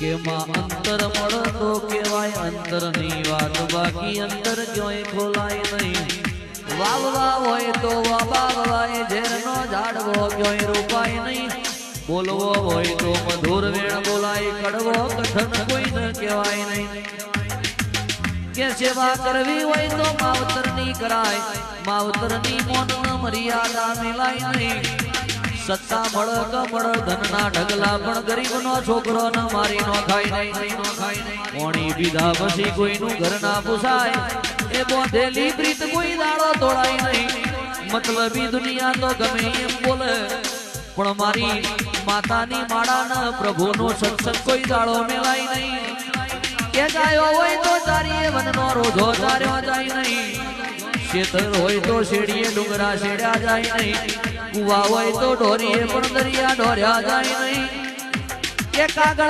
કે માં અંતર મળતો કેવાય અંતરની વાત બાકી અંતર ક્યોય ખોલાય નહીં વાવવા હોય તો વાવવાય ઝેરનો ઝાડવો ક્યોય રોપાય નહીં બોલવો હોય તો મધુર વેણ બોલાય કડવો કઠણ કોઈ ન કહેવાય નહીં કે સેવા કરવી હોય તો માવતરની કરાય માવતરની મોન મર્યાદા મિલાય નહીં સત્તા મળે કમળ ધનના ઢગલા પણ ગરીબનો છોકરો ન મારી નો ખાય નહીં મોણી પીધા પછી કોઈનું ઘર ના પૂછાય એ બોધેલી પ્રીત કોઈ દાડો તોડાય નહીં મતલબી દુનિયા તો ગમે એમ બોલે પણ મારી માતાની માળાના પ્રભુનો સત્સંગ કોઈ દાડો મેલાય નહીં કે જાયો હોય તો ચારીએ વનનો રોજો ચાર્યો જાય નહીં શેતર હોય તો શેડીએ ડુંગરા શેડ્યા જાય નહીં કુવા હોય તો ઢોરીએ પણ દરિયા ઢોર્યા જાય નહીં કે કાગળ